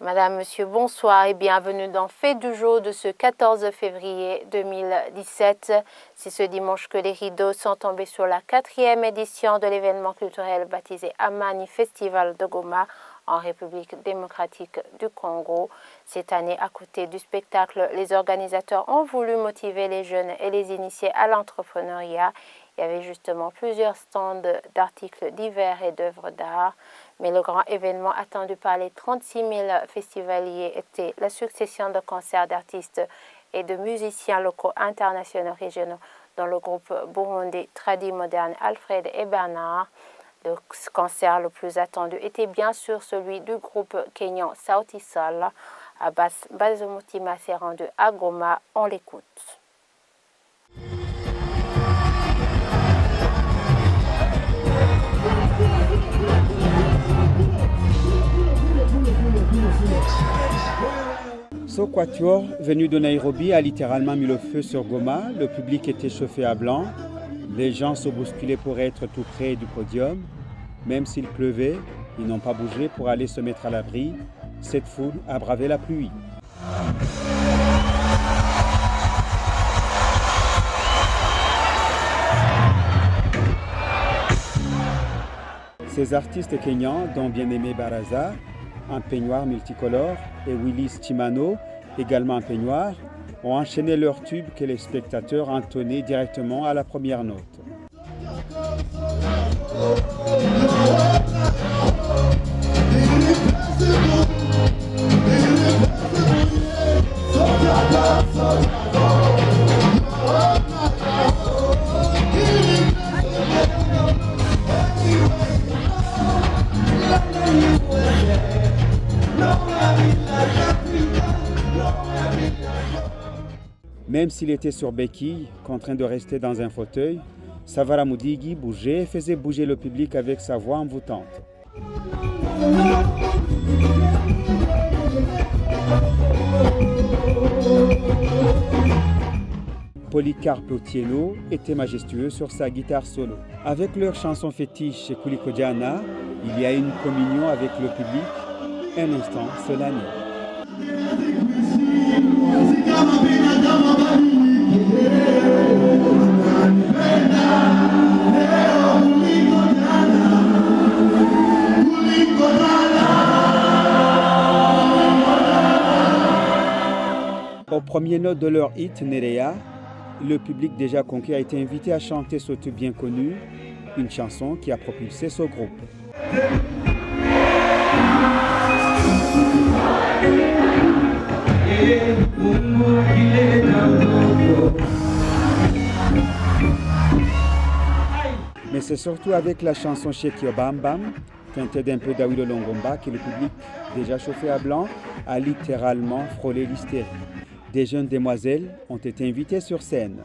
Madame, Monsieur, bonsoir et bienvenue dans Fait du jour de ce 14 février 2017. C'est ce dimanche que les rideaux sont tombés sur la 4e édition de l'événement culturel baptisé Amani Festival de Goma en République démocratique du Congo. Cette année, à côté du spectacle, les organisateurs ont voulu motiver les jeunes et les initier à l'entrepreneuriat. Il y avait justement plusieurs stands d'articles divers et d'œuvres d'art. Mais le grand événement attendu par les 36 000 festivaliers était la succession de concerts d'artistes et de musiciens locaux, internationaux, régionaux, dont le groupe burundais Tradi Moderne Alfred et Bernard. Le concert le plus attendu était bien sûr celui du groupe kényan Sauti Sol. Abbas Bazomutima s'est rendu à Goma. On l'écoute. Ce quatuor, venu de Nairobi, a littéralement mis le feu sur Goma. Le public était chauffé à blanc. Les gens se bousculaient pour être tout près du podium. Même s'il pleuvait, ils n'ont pas bougé pour aller se mettre à l'abri. Cette foule a bravé la pluie. Ces artistes kenyans, dont Bien-Aimé Baraza, un peignoir multicolore, et Willis Chimano, également un peignoir, ont enchaîné leurs tubes que les spectateurs entonnaient directement à la première note. Même s'il était sur béquille, contraint de rester dans un fauteuil, Savara Mudigi bougeait et faisait bouger le public avec sa voix envoûtante. Polycarpe Otieno était majestueux sur sa guitare solo. Avec leur chanson fétiche chez Kuliko Diana, il y a une communion avec le public, un instant solennel. Aux premières notes de leur hit Nerea, le public déjà conquis a été invité à chanter ce tube bien connu, une chanson qui a propulsé ce groupe. Mais c'est surtout avec la chanson Shake Bam Bam, teintée d'un peu d'Awilo Longomba, que le public, déjà chauffé à blanc, a littéralement frôlé l'hystérie. Des jeunes demoiselles ont été invitées sur scène.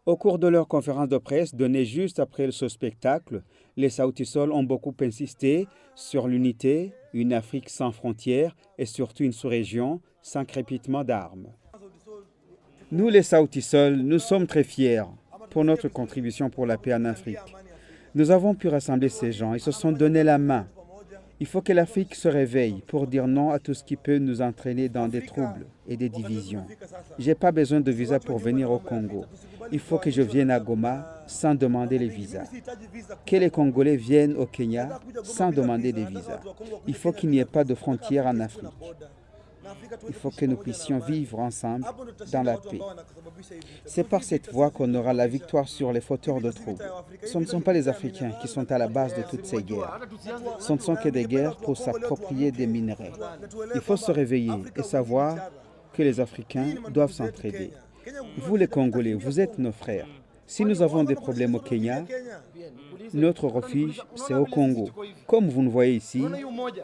Au cours de leur conférence de presse donnée juste après ce spectacle, les Sauti Sol ont beaucoup insisté sur l'unité, une Afrique sans frontières et surtout une sous-région sans crépitement d'armes. Nous, les Sauti Sol, nous sommes très fiers pour notre contribution pour la paix en Afrique. Nous avons pu rassembler ces gens, ils se sont donné la main. Il faut que l'Afrique se réveille pour dire non à tout ce qui peut nous entraîner dans des troubles et des divisions. Je n'ai pas besoin de visa pour venir au Congo. Il faut que je vienne à Goma sans demander les visas. Que les Congolais viennent au Kenya sans demander des visas. Il faut qu'il n'y ait pas de frontières en Afrique. Il faut que nous puissions vivre ensemble dans la paix. C'est par cette voie qu'on aura la victoire sur les fauteurs de troubles. Ce ne sont pas les Africains qui sont à la base de toutes ces guerres. Ce ne sont que des guerres pour s'approprier des minerais. Il faut se réveiller et savoir que les Africains doivent s'entraider. Vous les Congolais, vous êtes nos frères. Si nous avons des problèmes au Kenya, notre refuge, c'est au Congo. Comme vous nous voyez ici,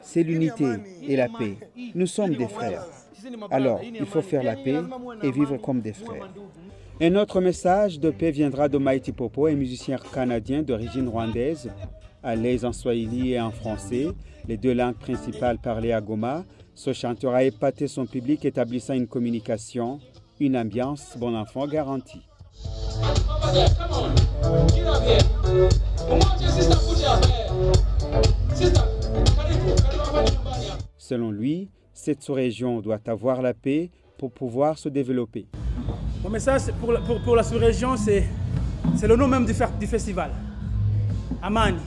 c'est l'unité et la paix. Nous sommes des frères. Alors, il faut faire la paix et vivre comme des frères. Un autre message de paix viendra de Mighty Popo, un musicien canadien d'origine rwandaise, à l'aise en swahili et en français, les deux langues principales parlées à Goma. Ce chanteur a épaté son public, établissant une communication, une ambiance bon enfant garantie. Selon lui, cette sous-région doit avoir la paix pour pouvoir se développer. Mon message pour la sous-région, c'est le nom même du festival. Amani,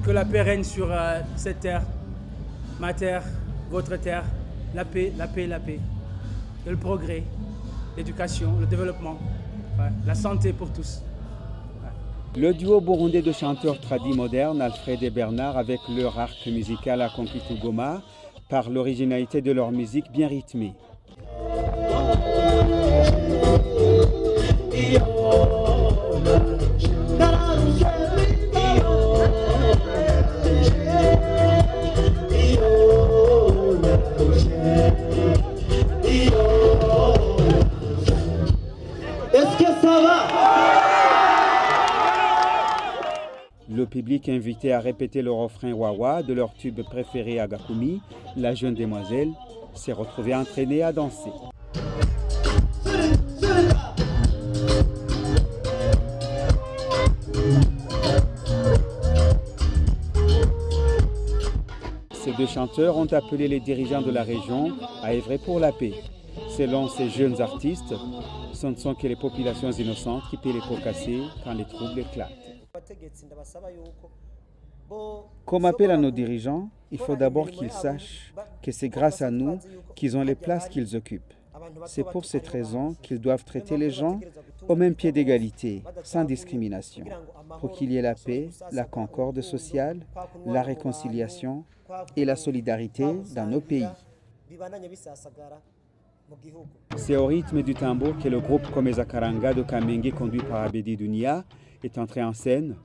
que la paix règne sur cette terre, ma terre, votre terre, la paix, la paix, la paix. Et le progrès, l'éducation, le développement, la santé pour tous. Le duo burundais de chanteurs tradis modernes, Alfred et Bernard, avec leur arc musical a conquis tout Goma par l'originalité de leur musique bien rythmée. Est-ce que ça va? Le public invité à répéter le refrain Wawa de leur tube préféré à Gakumi, la jeune demoiselle, s'est retrouvée entraînée à danser. Ces deux chanteurs ont appelé les dirigeants de la région à œuvrer pour la paix. Selon ces jeunes artistes, ce ne sont que les populations innocentes qui paient les pots cassés quand les troubles éclatent. Comme appel à nos dirigeants, il faut d'abord qu'ils sachent que c'est grâce à nous qu'ils ont les places qu'ils occupent. C'est pour cette raison qu'ils doivent traiter les gens au même pied d'égalité, sans discrimination, pour qu'il y ait la paix, la concorde sociale, la réconciliation et la solidarité dans nos pays. C'est au rythme du tambour que le groupe Komeza Karanga de Kamenge, conduit par Abedi Dunia, est entré en scène,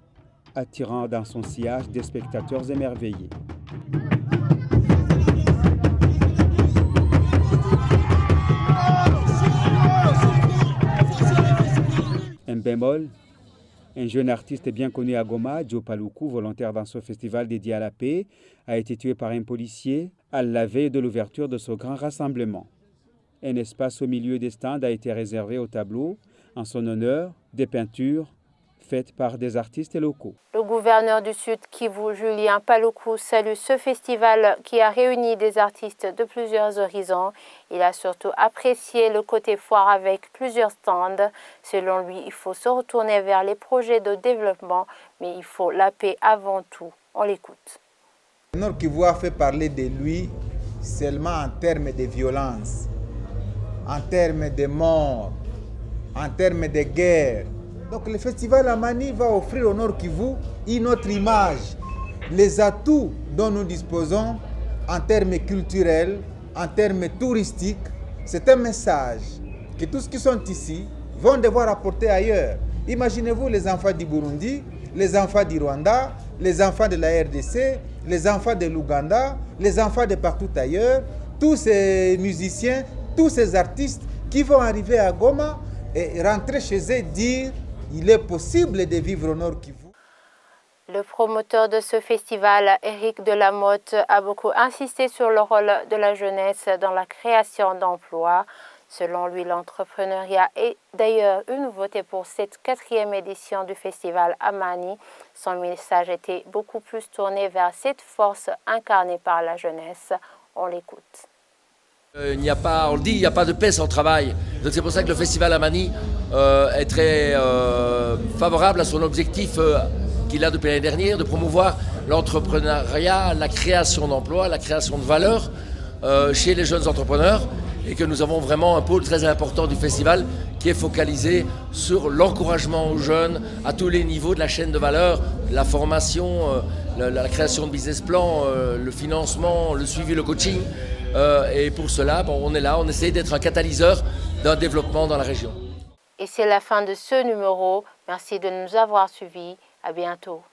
attirant dans son sillage des spectateurs émerveillés. Un bémol, un jeune artiste bien connu à Goma, Joe Paluku, volontaire dans ce festival dédié à la paix, a été tué par un policier à la veille de l'ouverture de ce grand rassemblement. Un espace au milieu des stands a été réservé au tableau, en son honneur, des peintures faites par des artistes locaux. Le gouverneur du Sud Kivu, Julien Paluku, salue ce festival qui a réuni des artistes de plusieurs horizons. Il a surtout apprécié le côté foire avec plusieurs stands. Selon lui, il faut se retourner vers les projets de développement, mais il faut la paix avant tout. On l'écoute. Le Nord Kivu a fait parler de lui seulement en termes de violence, en termes de mort, en termes de guerre. Donc le festival Amani va offrir au Nord Kivu une autre image, les atouts dont nous disposons en termes culturels, en termes touristiques. C'est un message que tous ceux qui sont ici vont devoir apporter ailleurs. Imaginez-vous les enfants du Burundi, les enfants du Rwanda, les enfants de la RDC, les enfants de l'Ouganda, les enfants de partout ailleurs, tous ces musiciens, tous ces artistes qui vont arriver à Goma et rentrer chez eux et dire il est possible de vivre au Nord Kivu. Le promoteur de ce festival, Éric Delamotte, a beaucoup insisté sur le rôle de la jeunesse dans la création d'emplois. Selon lui, l'entrepreneuriat est d'ailleurs une nouveauté pour cette 4e édition du festival Amani. Son message était beaucoup plus tourné vers cette force incarnée par la jeunesse. On l'écoute. Il n'y a pas, on le dit, il n'y a pas de paix sans travail. Donc c'est pour ça que le festival Amani est très favorable à son objectif qu'il a depuis l'année dernière, de promouvoir l'entrepreneuriat, la création d'emplois, la création de valeur chez les jeunes entrepreneurs, et que nous avons vraiment un pôle très important du festival qui est focalisé sur l'encouragement aux jeunes à tous les niveaux de la chaîne de valeur, la formation, la création de business plans, le financement, le suivi, le coaching. Et pour cela, on est là, on essaie d'être un catalyseur d'un développement dans la région. Et c'est la fin de ce numéro. Merci de nous avoir suivis. À bientôt.